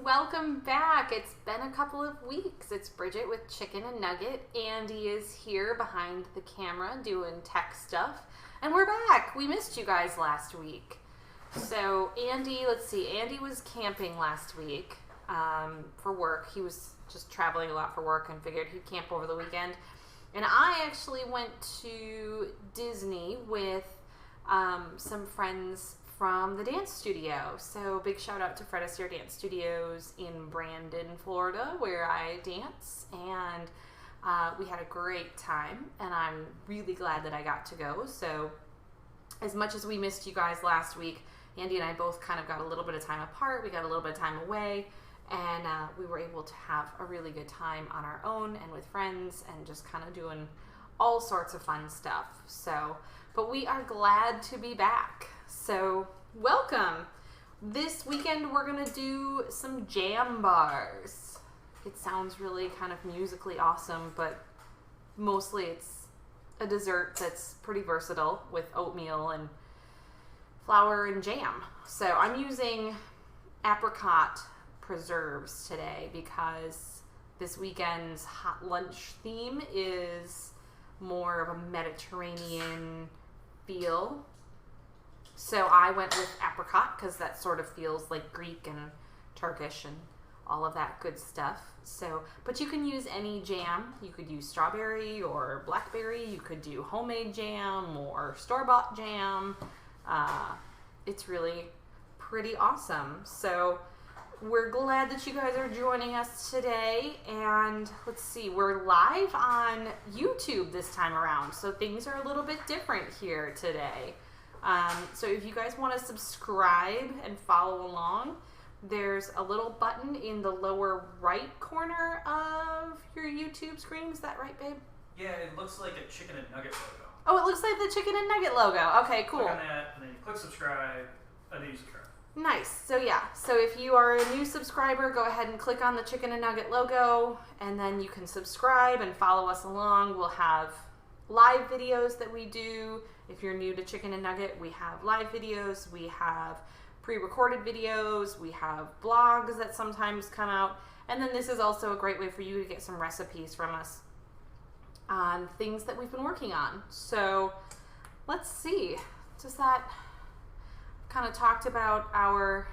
welcome back. It's been a couple of weeks. It's Bridget with Chicken and Nugget. Andy is here behind the camera doing tech stuff. And we're back. We missed you guys last week. So Andy, let's see, Andy was camping last week for work. He was just traveling a lot for work and figured he'd camp over the weekend. And I actually went to Disney with some friends from the dance studio. So big shout out to Fred Astaire Dance Studios in Brandon, Florida, where I dance. And we had a great time, and I'm really glad that I got to go. So as much as we missed you guys last week, Andy and I both kind of got a little bit of time apart. We got a little bit of time away, and we were able to have a really good time on our own and with friends and just kind of doing all sorts of fun stuff. So, but we are glad to be back. So welcome. This weekend we're going to do some jam bars. It sounds really kind of musically awesome, but mostly it's a dessert that's pretty versatile with oatmeal and flour and jam. So I'm using apricot preserves today because this weekend's hot lunch theme is more of a Mediterranean feel. So I went with apricot because that sort of feels like Greek and Turkish and all of that good stuff. So, but you can use any jam. You could use strawberry or blackberry. You could do homemade jam or store-bought jam. It's really pretty awesome. So we're glad that you guys are joining us today. And let's see, we're live on YouTube this time around. So things are a little bit different here today. So if you guys want to subscribe and follow along, there's a little button in the lower right corner of your YouTube screen. Is that right, babe? Yeah, it looks like a chicken and nugget logo. Oh, it looks like the chicken and nugget logo. Okay, cool. Click on that, and then you click subscribe, and then you subscribe. Nice. So yeah, so if you are a new subscriber, go ahead and click on the chicken and nugget logo, and then you can subscribe and follow us along. We'll have live videos that we do. If you're new to Chicken and Nugget, we have live videos, we have pre-recorded videos, we have blogs that sometimes come out, and then this is also a great way for you to get some recipes from us on things that we've been working on. So let's see, just that kind of talked about our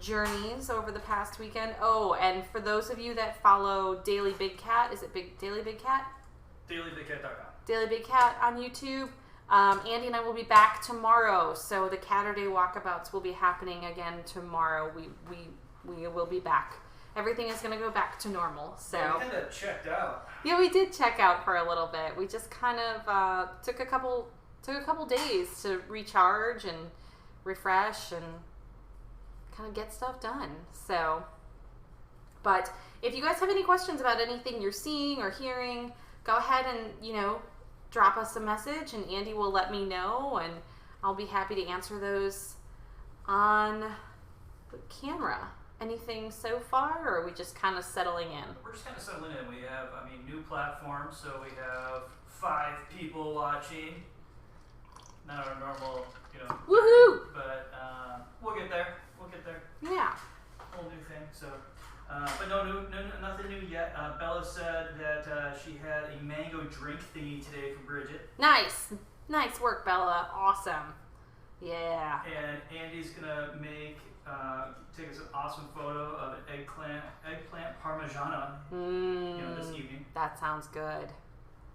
journeys over the past weekend. Oh, and for those of you that follow Daily Big Cat, is it Daily Big Cat? DailyBigCat.com. Daily Big Cat on YouTube. Andy and I will be back tomorrow, so the Catterday walkabouts will be happening again tomorrow. We will be back. Everything is going to go back to normal. So yeah, we kind of checked out. Yeah, we did check out for a little bit. We just kind of took a couple days to recharge and refresh and kind of get stuff done. So, but if you guys have any questions about anything you're seeing or hearing, go ahead and, drop us a message, and Andy will let me know, and I'll be happy to answer those on the camera. Anything so far, or are we just kind of settling in? We're just kind of settling in. We have, new platforms, so we have 5 people watching. Not our normal, Woohoo! But we'll get there. We'll get there. Yeah. Whole new thing. So, but nothing new yet. Bella said that she had a mango drink thingy today for Bridget. Nice work, Bella. Awesome. Yeah. And Andy's gonna take us an awesome photo of an eggplant parmigiana. This evening. That sounds good.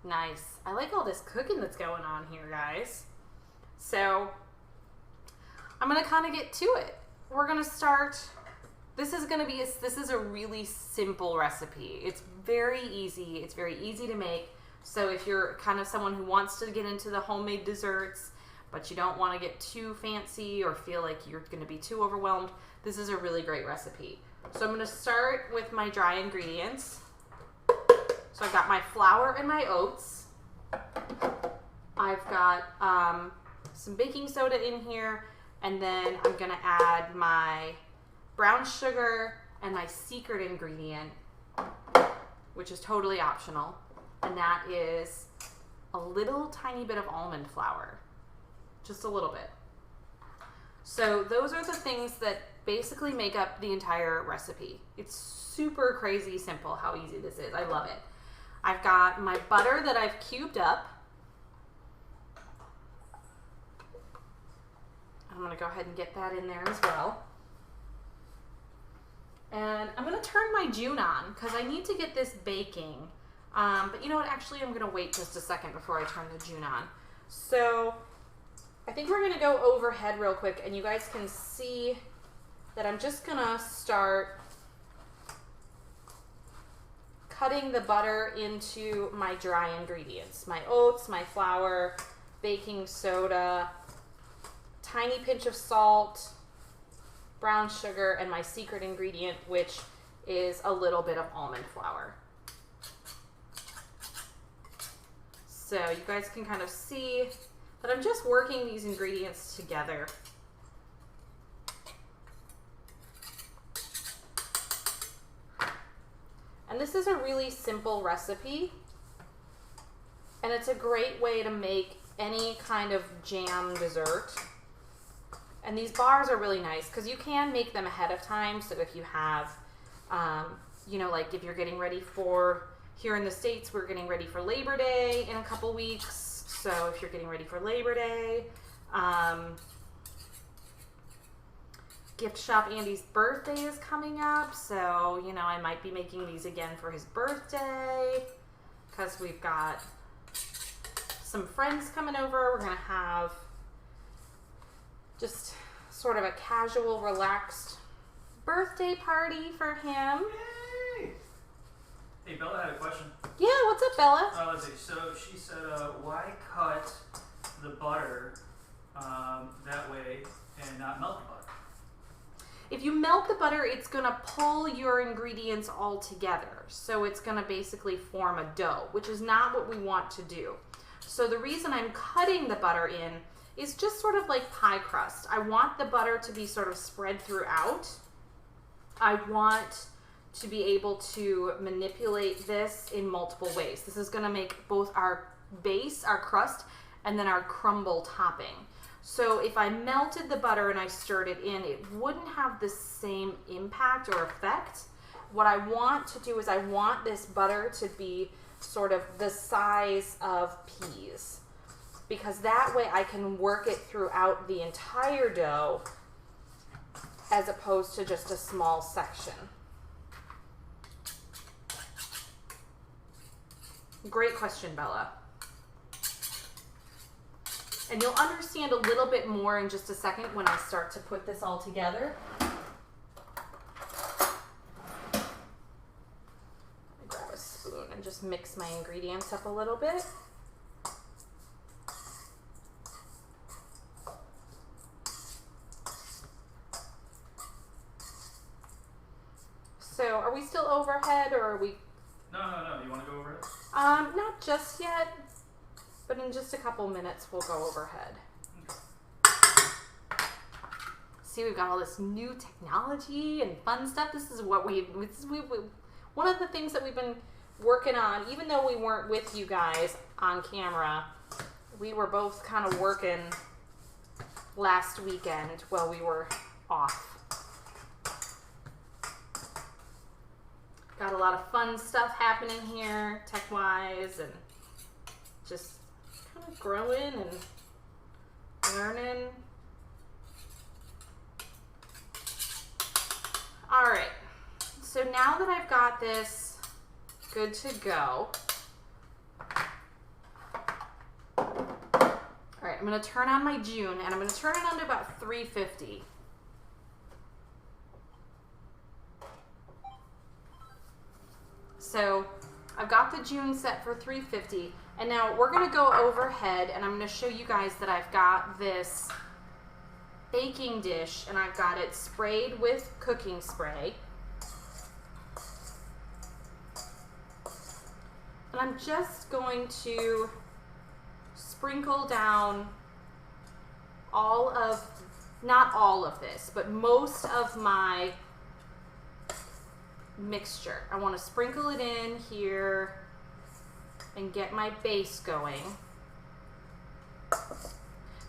Nice. I like all this cooking that's going on here, guys. So I'm gonna kind of get to it. We're gonna start. This is a really simple recipe. It's very easy. It's very easy to make. So if you're kind of someone who wants to get into the homemade desserts, but you don't want to get too fancy or feel like you're going to be too overwhelmed, this is a really great recipe. So I'm going to start with my dry ingredients. So I've got my flour and my oats. I've got some baking soda in here, and then I'm going to add my brown sugar and my secret ingredient, which is totally optional, and that is a little tiny bit of almond flour. Just a little bit. So those are the things that basically make up the entire recipe. It's super crazy simple how easy this is. I love it. I've got my butter that I've cubed up. I'm going to go ahead and get that in there as well. And I'm going to turn my June on because I need to get this baking. But you know what? Actually, I'm going to wait just a second before I turn the June on. So I think we're going to go overhead real quick, and you guys can see that I'm just going to start cutting the butter into my dry ingredients. My oats, my flour, baking soda, tiny pinch of salt, brown sugar, and my secret ingredient, which is a little bit of almond flour. So you guys can kind of see that I'm just working these ingredients together. And this is a really simple recipe, and it's a great way to make any kind of jam dessert. And these bars are really nice because you can make them ahead of time. So if you have, you know, like if you're getting ready for, here in the States, we're getting ready for Labor Day in a couple weeks. So if you're getting ready for Labor Day, gift shop Andy's birthday is coming up. So, you know, I might be making these again for his birthday because we've got some friends coming over. We're going to have just sort of a casual, relaxed birthday party for him. Yay! Hey, Bella had a question. Yeah, what's up, Bella? Let's see. So she said, why cut the butter that way and not melt the butter? If you melt the butter, it's going to pull your ingredients all together. So it's going to basically form a dough, which is not what we want to do. So the reason I'm cutting the butter in is just sort of like pie crust. I want the butter to be sort of spread throughout. I want to be able to manipulate this in multiple ways. This is going to make both our base, our crust, and then our crumble topping. So if I melted the butter and I stirred it in, it wouldn't have the same impact or effect. What I want to do is I want this butter to be sort of the size of peas, because that way I can work it throughout the entire dough as opposed to just a small section. Great question, Bella. And you'll understand a little bit more in just a second when I start to put this all together. Grab a spoon and just mix my ingredients up a little bit. So are we still overhead, or are we? No. You want to go over it? Not just yet, but in just a couple minutes we'll go overhead. See, we've got all this new technology and fun stuff. This is what one of the things that we've been working on, even though we weren't with you guys on camera. We were both kind of working last weekend while we were off. Got a lot of fun stuff happening here, tech-wise, and just kind of growing and learning. All right, so now that I've got this good to go, all right, I'm gonna turn on my June, and I'm gonna turn it on to about 350. So I've got the June set for 350, and now we're going to go overhead, and I'm going to show you guys that I've got this baking dish, and I've got it sprayed with cooking spray. And I'm just going to sprinkle down not all of this, but most of my mixture. I want to sprinkle it in here and get my base going.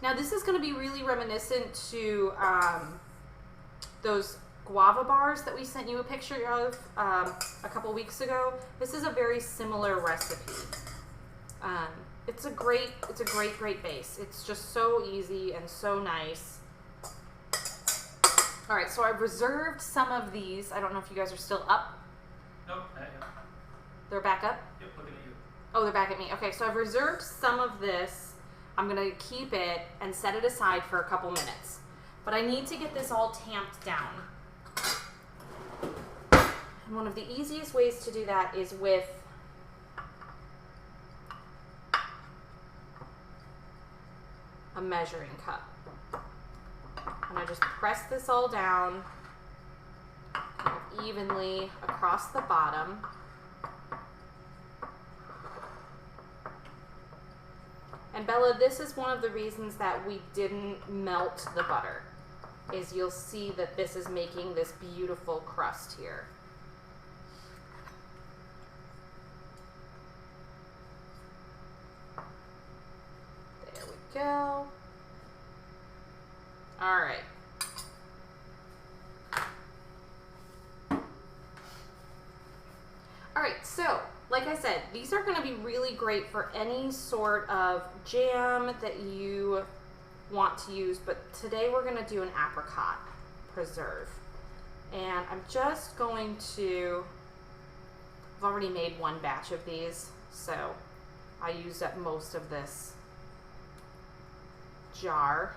Now this is going to be really reminiscent to those guava bars that we sent you a picture of a couple weeks ago. This is a very similar recipe. It's a great base. It's just so easy and so nice. All right, so I've reserved some of these. I don't know if you guys are still up. Nope. They're back up? Yep, looking at you. Oh, they're back at me. Okay, so I've reserved some of this. I'm gonna keep it and set it aside for a couple minutes. But I need to get this all tamped down. And one of the easiest ways to do that is with a measuring cup. And I just press this all down kind of evenly across the bottom. And Bella, this is one of the reasons that we didn't melt the butter, is you'll see that this is making this beautiful crust here. There we go. All right. All right, so like I said, these are going to be really great for any sort of jam that you want to use, but today we're going to do an apricot preserve. And I'm just going to, I've already made one batch of these, so I used up most of this jar.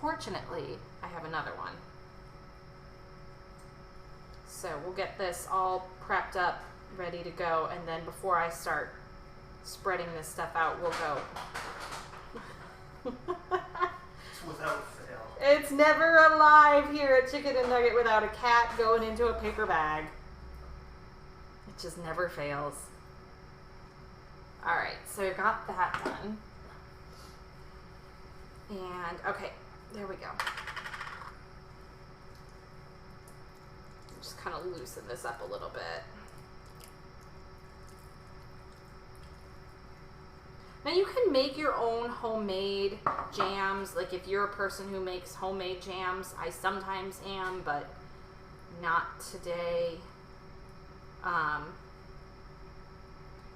Fortunately, I have another one. So we'll get this all prepped up, ready to go, and then before I start spreading this stuff out, we'll go. It's without fail. It's never alive here at Chicken and Nugget without a cat going into a paper bag. It just never fails. Alright, so I got that done. And, okay, there we go. Just kind of loosen this up a little bit. Now you can make your own homemade jams. Like if you're a person who makes homemade jams, I sometimes am, but not today.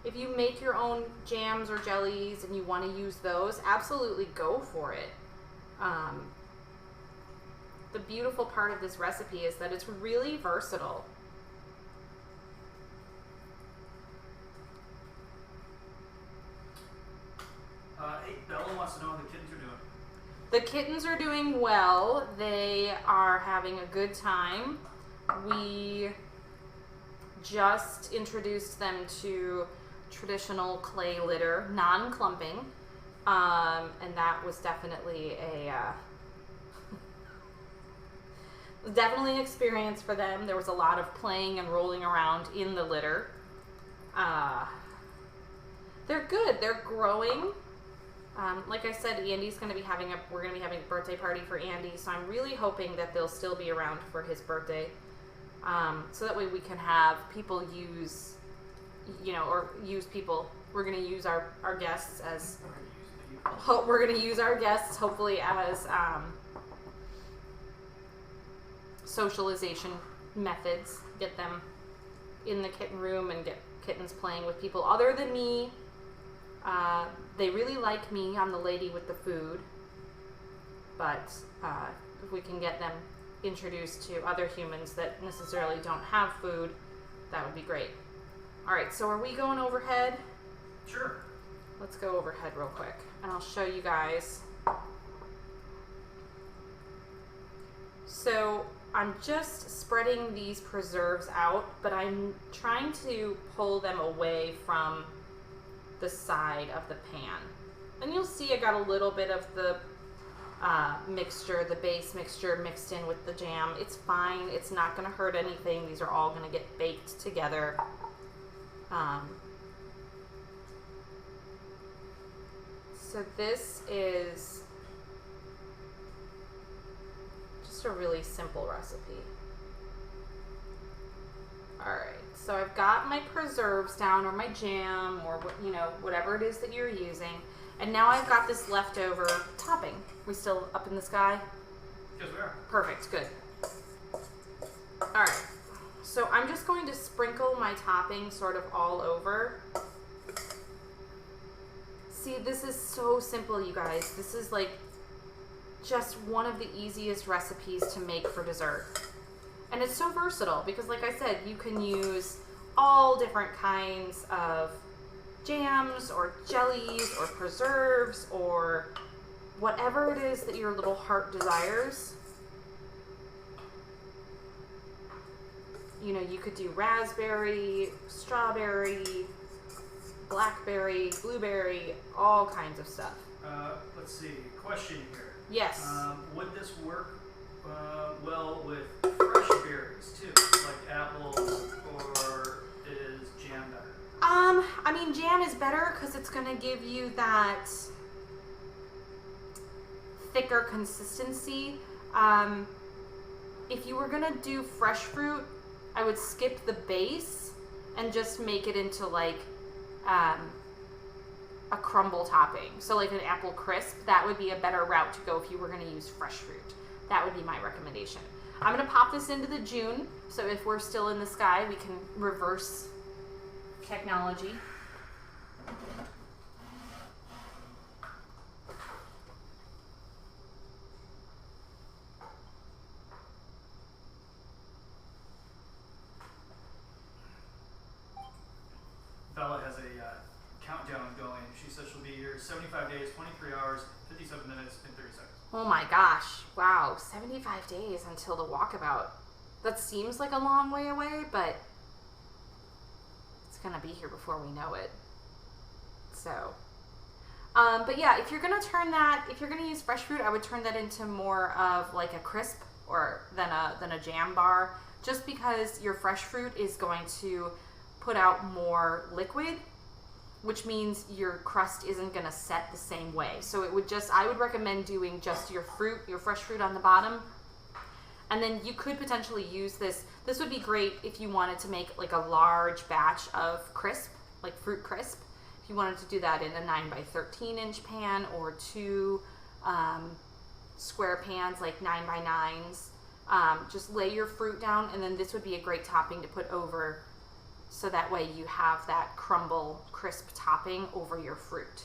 If you make your own jams or jellies and you want to use those, absolutely go for it. The beautiful part of this recipe is that it's really versatile. Hey, Bella wants to know how the kittens are doing. The kittens are doing well. They are having a good time. We just introduced them to traditional clay litter, non-clumping, and that was definitely definitely an experience for them. There was a lot of playing and rolling around in the litter. They're good. They're growing. Like I said, Andy's going to be we're going to be having a birthday party for Andy, so I'm really hoping that they'll still be around for his birthday. So that way we can have people use, or use people. We're going to use our guests as, we're going to use our guests hopefully as socialization methods. Get them in the kitten room and get kittens playing with people other than me. They really like me. I'm the lady with the food. But if we can get them introduced to other humans that necessarily don't have food, that would be great. Alright, so are we going overhead? Sure. Let's go overhead real quick, and I'll show you guys. So I'm just spreading these preserves out, but I'm trying to pull them away from the side of the pan. And you'll see I got a little bit of the mixture, the base mixture mixed in with the jam. It's fine. It's not going to hurt anything. These are all going to get baked together. So this is just a really simple recipe. Alright, so I've got my preserves down, or my jam, or whatever it is that you're using. And now I've got this leftover topping. We still up in the sky? Yes, we are. Perfect, good. Alright, so I'm just going to sprinkle my topping sort of all over. See, this is so simple, you guys. This is like just one of the easiest recipes to make for dessert. And it's so versatile because, like I said, you can use all different kinds of jams or jellies or preserves or whatever it is that your little heart desires. You know, you could do raspberry, strawberry, blackberry, blueberry, all kinds of stuff. Let's see. Question here. Yes. Would this work well with fresh berries too, like apples, or is jam better? I mean, jam is better because it's going to give you that thicker consistency. If you were going to do fresh fruit, I would skip the base and just make it into like a crumble topping. So like an apple crisp, that would be a better route to go if you were going to use fresh fruit. That would be my recommendation. I'm going to pop this into the June, so if we're still in the sky, we can reverse technology. Bella has a countdown going. She says she'll be here 75 days, 23 hours, 57 minutes, and 30 seconds. Oh my gosh, wow, 75 days until the walkabout. That seems like a long way away, but it's gonna be here before we know it. So, but yeah, if you're gonna turn that, if you're gonna use fresh fruit, I would turn that into more of like a crisp or than a jam bar, just because your fresh fruit is going to put out more liquid, which means your crust isn't going to set the same way. So it would just, I would recommend doing just your fruit, your fresh fruit on the bottom. And then you could potentially use this. This would be great if you wanted to make like a large batch of crisp, like fruit crisp. If you wanted to do that in a 9 by 13 inch pan or two square pans, like 9 by 9s. Just lay your fruit down, and then this would be a great topping to put over, so that way you have that crumble, crisp topping over your fruit.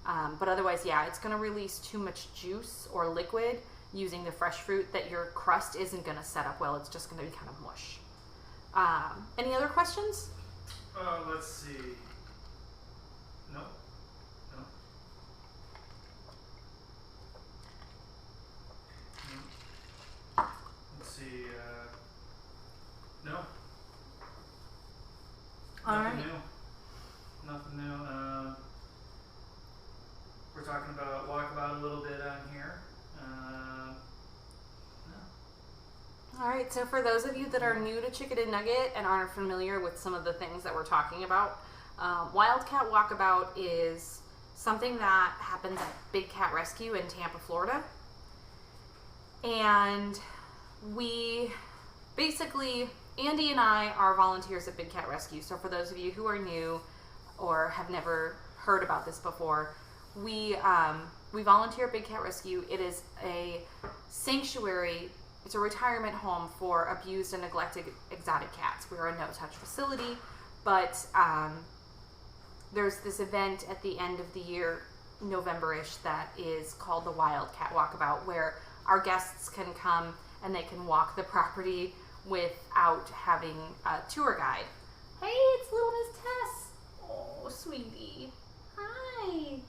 But otherwise, yeah, it's going to release too much juice or liquid using the fresh fruit that your crust isn't going to set up well. It's just going to be kind of mush. Any other questions? Let's see. No. No. No. Let's see. No. Nothing new. Nothing new. We're talking about walkabout a little bit on here. No. All right, so for those of you that are new to Chicken and Nugget and aren't familiar with some of the things that we're talking about, Wildcat Walkabout is something that happens at Big Cat Rescue in Tampa, Florida. And we basically, Andy and I are volunteers at Big Cat Rescue. So for those of you who are new or have never heard about this before, we volunteer at Big Cat Rescue. It is a sanctuary. It's a retirement home for abused and neglected exotic cats. We're a no-touch facility, but there's this event at the end of the year, November-ish, that is called the Wildcat Walkabout, where our guests can come and they can walk the property without having a tour guide. Hey, it's little Miss Tess. Oh, sweetie. Hi.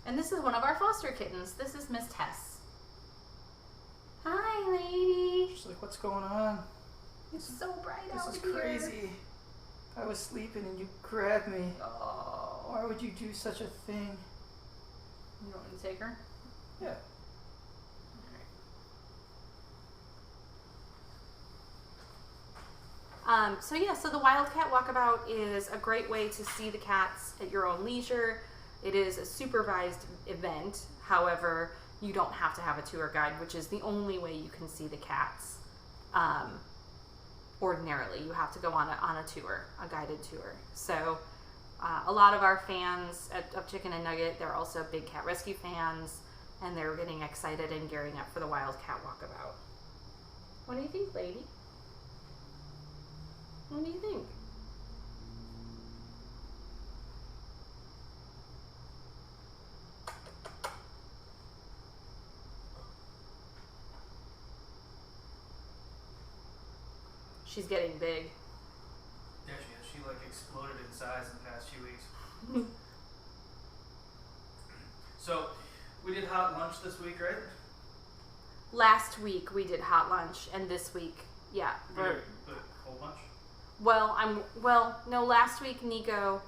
And this is one of our foster kittens. This is Miss Tess. Hi, lady. She's like, what's going on? It's so bright This out is here. crazy. I was sleeping and you grabbed me. Oh. Why would you do such a thing? You want me to take her? Yeah. So the Wildcat Walkabout is a great way to see the cats at your own leisure. It is a supervised event. However, you don't have to have a tour guide, which is the only way you can see the cats. Ordinarily, you have to go on a tour, a guided tour. So a lot of our fans of Chicken and Nugget, they're also Big Cat Rescue fans, and they're getting excited and gearing up for the Wildcat Walkabout. What do you think, lady? What do you think? She's getting big. Yeah, she is. She like exploded in size in the past few weeks. So, we did hot lunch this week, right? Last week we did hot lunch, and this week, yeah. We did the whole bunch? No, last week Nico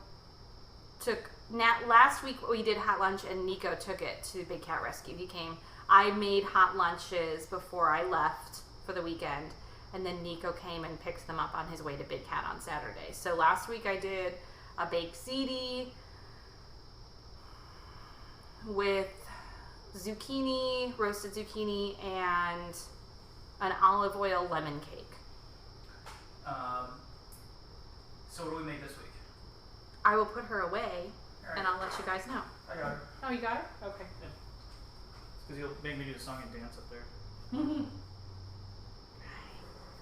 last week we did hot lunch, and Nico took it to Big Cat Rescue. He came. I made hot lunches before I left for the weekend, and then Nico came and picked them up on his way to Big Cat on Saturday. So last week I did a baked ziti with zucchini, roasted zucchini, and an olive oil lemon cake. So what do we make this week? I will put her away, All right. and I'll let you guys know. I got her. Oh, you got her? Okay. Because you'll make me do the song and dance up there.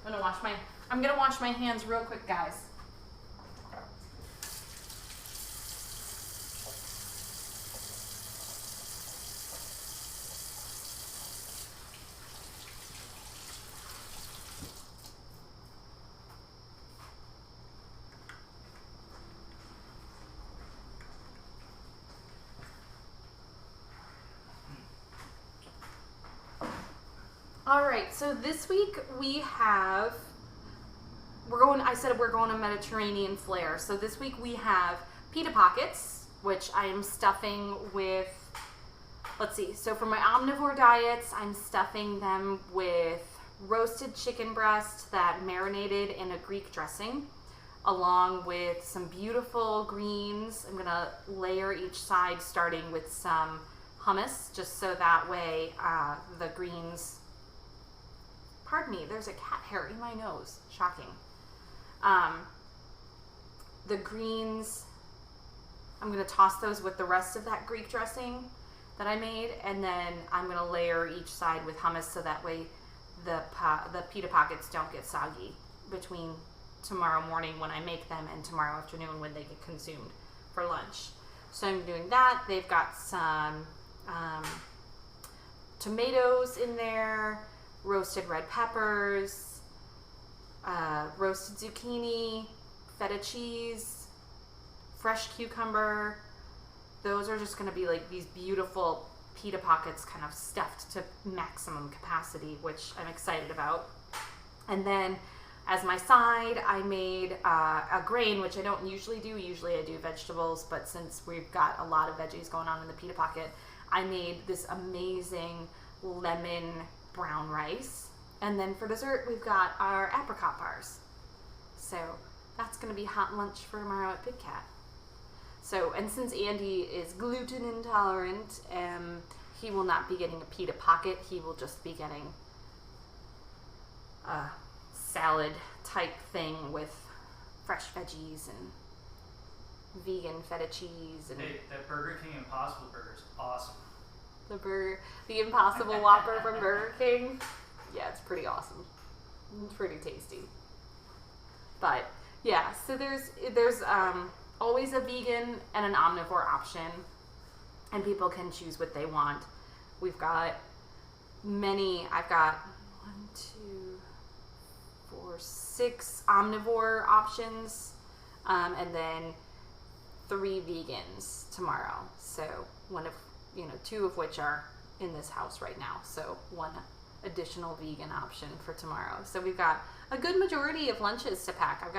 I'm gonna wash my hands real quick, guys. All right, so this week I said we're going to Mediterranean flair. So this week we have pita pockets, which I am stuffing with, let's see, so for my omnivore diets, I'm stuffing them with roasted chicken breast that marinated in a Greek dressing, along with some beautiful greens. I'm gonna layer each side starting with some hummus, just so that way the greens, pardon me, there's a cat hair in my nose, shocking. The greens, I'm gonna toss those with the rest of that Greek dressing that I made, and then I'm gonna layer each side with hummus so that way the pita pockets don't get soggy between tomorrow morning when I make them and tomorrow afternoon when they get consumed for lunch. So I'm doing that. They've got some tomatoes in there, roasted red peppers, roasted zucchini, feta cheese, fresh cucumber. Those are just going to be like these beautiful pita pockets kind of stuffed to maximum capacity, which I'm excited about. And then as my side, I made a grain, which I don't usually do. Usually I do vegetables, but since we've got a lot of veggies going on in the pita pocket, I made this amazing lemon brown rice. And then for dessert, we've got our apricot bars. So that's going to be hot lunch for tomorrow at Big Cat. So, and since Andy is gluten intolerant, he will not be getting a pita pocket. He will just be getting a salad type thing with fresh veggies and vegan feta cheese. And hey, that Burger King Impossible Burger is awesome. The Impossible Whopper from Burger King. Yeah, it's pretty awesome. It's pretty tasty. But yeah, so there's always a vegan and an omnivore option, and people can choose what they want. We've got I've got 6 omnivore options, and then 3 vegans tomorrow. So 2 of which are in this house right now. So 1 additional vegan option for tomorrow. So we've got a good majority of lunches to pack. I'll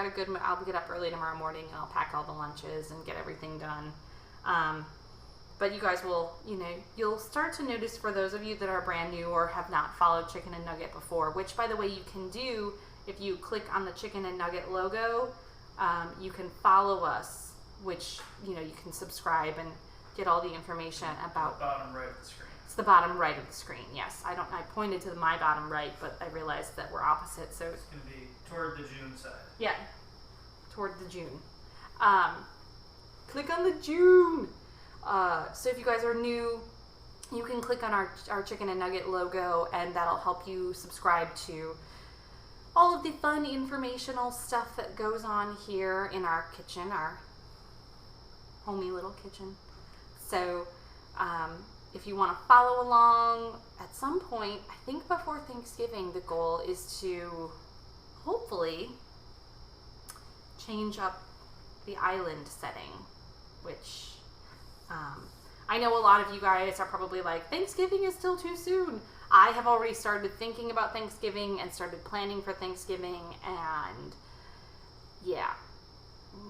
get up early tomorrow morning and I'll pack all the lunches and get everything done. But you guys will, you'll start to notice, for those of you that are brand new or have not followed Chicken and Nugget before, which by the way you can do if you click on the Chicken and Nugget logo, you can follow us, which, you can subscribe and get all the information about. Bottom right of the screen. It's the bottom right of the screen, yes. I pointed to my bottom right, but I realized that we're opposite, so. It's going to be toward the June side. Yeah, toward the June. Click on the June. So if you guys are new, you can click on our Chicken and Nugget logo, and that'll help you subscribe to all of the fun informational stuff that goes on here in our kitchen, our homey little kitchen. So if you want to follow along at some point, I think before Thanksgiving, the goal is to hopefully change up the island setting, which I know a lot of you guys are probably like, Thanksgiving is still too soon. I have already started thinking about Thanksgiving and started planning for Thanksgiving, and yeah,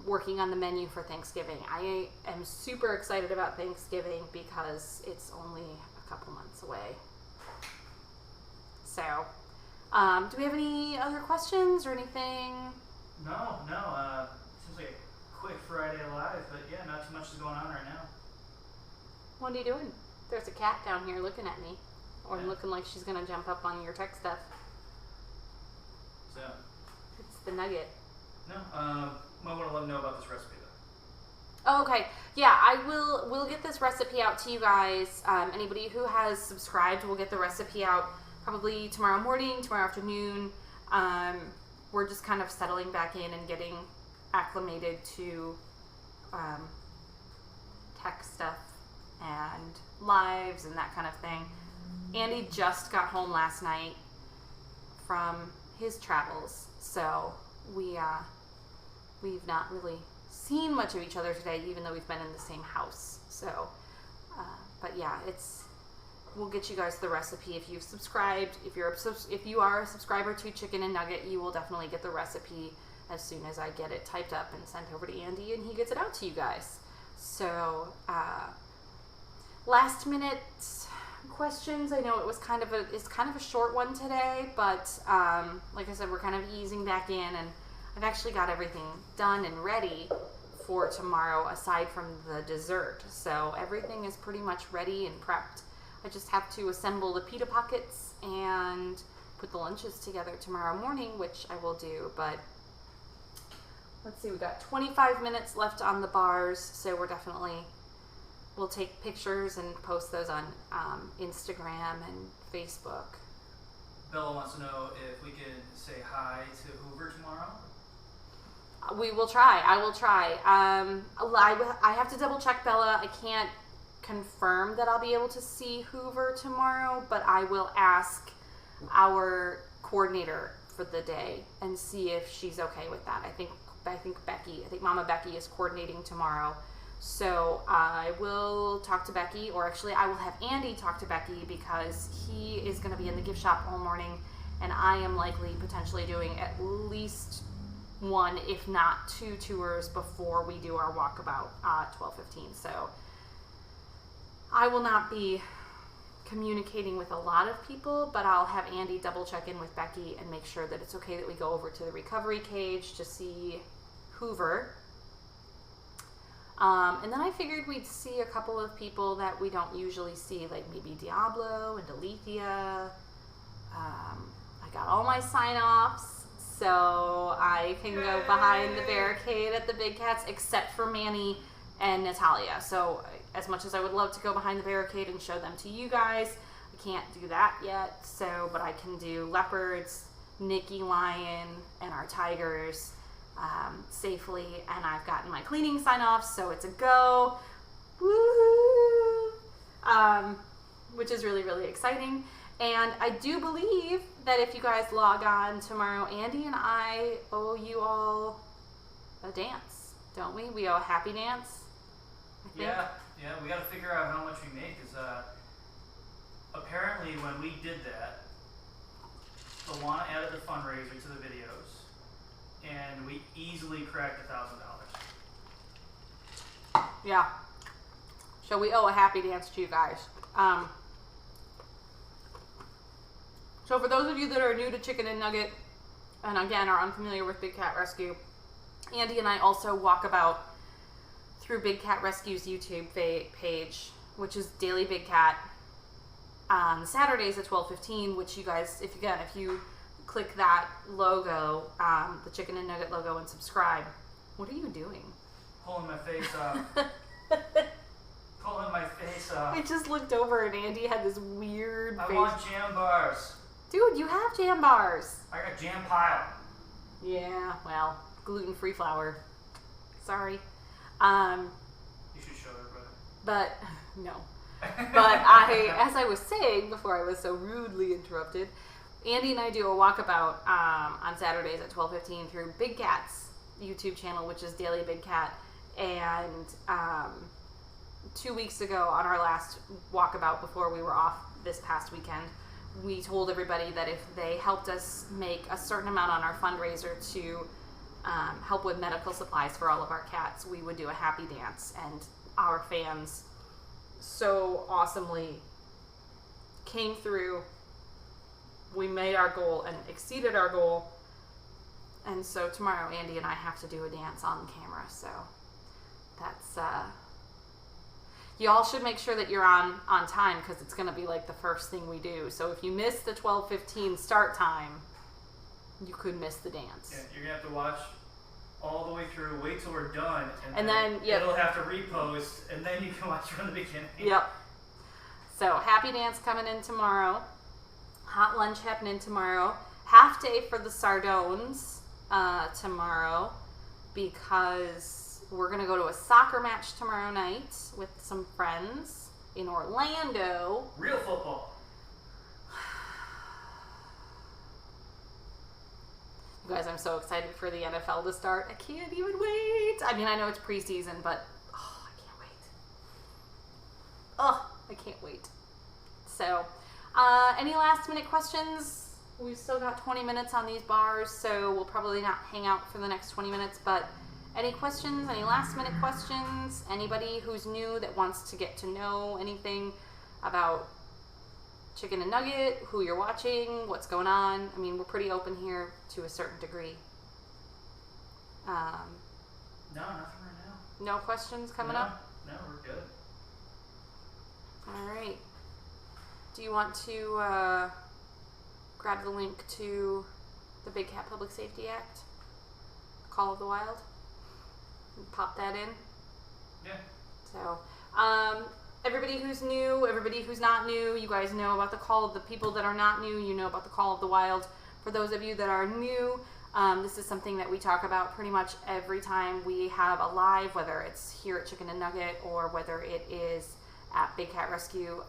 working on the menu for Thanksgiving. I am super excited about Thanksgiving because it's only a couple months away. So, do we have any other questions or anything? No. Seems like a quick Friday Live, but yeah, not too much is going on right now. What are you doing? There's a cat down here looking at me. Or Yeah. looking like she's gonna jump up on your tech stuff. So, It's the nugget. no, might want to let them know about this recipe though. Oh, okay. Yeah, we'll get this recipe out to you guys. Anybody who has subscribed will get the recipe out probably tomorrow morning, tomorrow afternoon. We're just kind of settling back in and getting acclimated to tech stuff and lives and that kind of thing. Andy just got home last night from his travels, so we've not really seen much of each other today, even though we've been in the same house. So, but yeah, we'll get you guys the recipe if you've subscribed. If you are a subscriber to Chicken and Nugget, you will definitely get the recipe as soon as I get it typed up and sent over to Andy, and he gets it out to you guys. So, last minute questions. I know it's kind of a short one today, but like I said, we're kind of easing back in, and I've actually got everything done and ready for tomorrow aside from the dessert. So everything is pretty much ready and prepped. I just have to assemble the pita pockets and put the lunches together tomorrow morning, which I will do. But let's see, we got 25 minutes left on the bars, so we'll take pictures and post those on Instagram and Facebook. Bella wants to know if we can say hi to Hoover tomorrow. We will try. I will try. I have to double check Bella. I can't confirm that I'll be able to see Hoover tomorrow, but I will ask our coordinator for the day and see if she's okay with that. I think Mama Becky is coordinating tomorrow. So I will talk to Becky, or actually I will have Andy talk to Becky, because he is going to be in the gift shop all morning, and I am likely potentially doing at least one, if not two tours before we do our walkabout at 12:15. So I will not be communicating with a lot of people, but I'll have Andy double check in with Becky and make sure that it's okay that we go over to the recovery cage to see Hoover. And then I figured we'd see a couple of people that we don't usually see, like maybe Diablo and Alethea. I got all my sign-offs, so I can go behind the barricade at the Big Cats, except for Manny and Natalia. So as much as I would love to go behind the barricade and show them to you guys, I can't do that yet. So, but I can do Leopards, Nikki Lion, and our Tigers safely, and I've gotten my cleaning sign-offs, so it's a go. Woohoo! Which is really, really exciting. And I do believe that if you guys log on tomorrow, Andy and I owe you all a dance, don't we? We owe a happy dance, I think. Yeah, we got to figure out how much we make, because apparently when we did that, Alana added the fundraiser to the videos, and we easily cracked $1,000. Yeah. So we owe a happy dance to you guys. So for those of you that are new to Chicken and Nugget, and again are unfamiliar with Big Cat Rescue, Andy and I also walk about through Big Cat Rescue's YouTube page, which is Daily Big Cat, on Saturdays at 12:15, which you guys, if you click that logo, the Chicken and Nugget logo, and subscribe. What are you doing? Pulling my face off. Pulling my face off. I just looked over and Andy had this weird face. I want jam bars. Dude, you have jam bars. I got jam pile. Yeah, well, gluten-free flour. Sorry. You should show everybody. But, no. But as I was saying before I was so rudely interrupted, Andy and I do a walkabout on Saturdays at 12:15 through Big Cat's YouTube channel, which is Daily Big Cat. And 2 weeks ago, on our last walkabout before we were off this past weekend, we told everybody that if they helped us make a certain amount on our fundraiser to help with medical supplies for all of our cats, we would do a happy dance. And our fans so awesomely came through. We made our goal and exceeded our goal. And so tomorrow Andy and I have to do a dance on camera. So that's y'all should make sure that you're on time, because it's going to be like the first thing we do. So if you miss the 12:15 start time, you could miss the dance. Yeah, you're gonna have to watch all the way through, wait till we're done, and then yep. It'll have to repost, and then you can watch from the beginning. Yep. So happy dance coming in tomorrow. Hot lunch happening tomorrow. Half day for the Sardones tomorrow, because we're gonna go to a soccer match tomorrow night with some friends in Orlando. Real football. You guys, I'm so excited for the NFL to start. I can't even wait. I mean, I know it's preseason, but I can't wait. I can't wait. So, any last minute questions? We've still got 20 minutes on these bars, so we'll probably not hang out for the next 20 minutes, but any questions? Any last minute questions? Anybody who's new that wants to get to know anything about Chicken and Nugget, who you're watching, what's going on? I mean, we're pretty open here to a certain degree. No, nothing right now. No questions coming up? No, we're good. All right. Do you want to grab the link to the Big Cat Public Safety Act, Call of the Wild, and pop that in? Yeah. So, everybody who's new, everybody who's not new, you guys know about the Call of the people that are not new, you know about the Call of the Wild. For those of you that are new, this is something that we talk about pretty much every time we have a live, whether it's here at Chicken and Nugget or whether it is at Big Cat Rescue.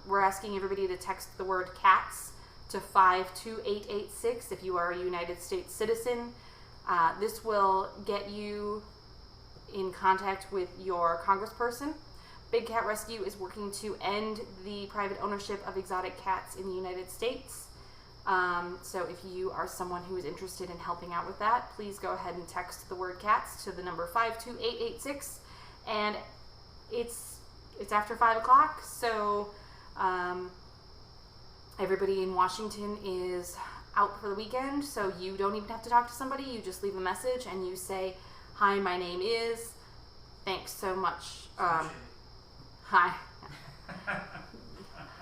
We're asking everybody to text the word CATS to 52886 if you are a United States citizen. This will get you in contact with your congressperson. Big Cat Rescue is working to end the private ownership of exotic cats in the United States. So if you are someone who is interested in helping out with that, please go ahead and text the word CATS to the number 52886. And it's after 5 o'clock, so everybody in Washington is out for the weekend, so you don't even have to talk to somebody. You just leave a message and you say, "Hi, my name is," thanks so much. Hi.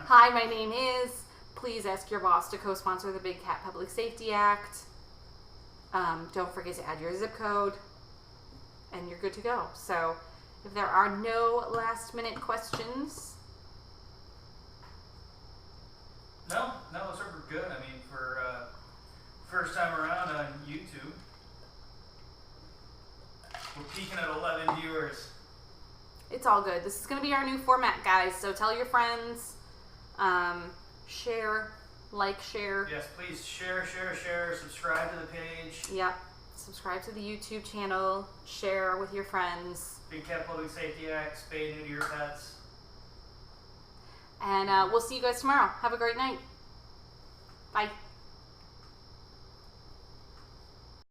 Hi, my name is. Please ask your boss to co-sponsor the Big Cat Public Safety Act. Don't forget to add your zip code, and you're good to go. So, if there are no last-minute questions. No, so we're good. I mean, for first time around on YouTube, we're peaking at 11 viewers. It's all good. This is going to be our new format, guys. So tell your friends, share, share. Yes, please share, subscribe to the page. Yep. Subscribe to the YouTube channel, share with your friends. Big Cat Public Safety Act, spay new to your pets. And we'll see you guys tomorrow. Have a great night. Bye.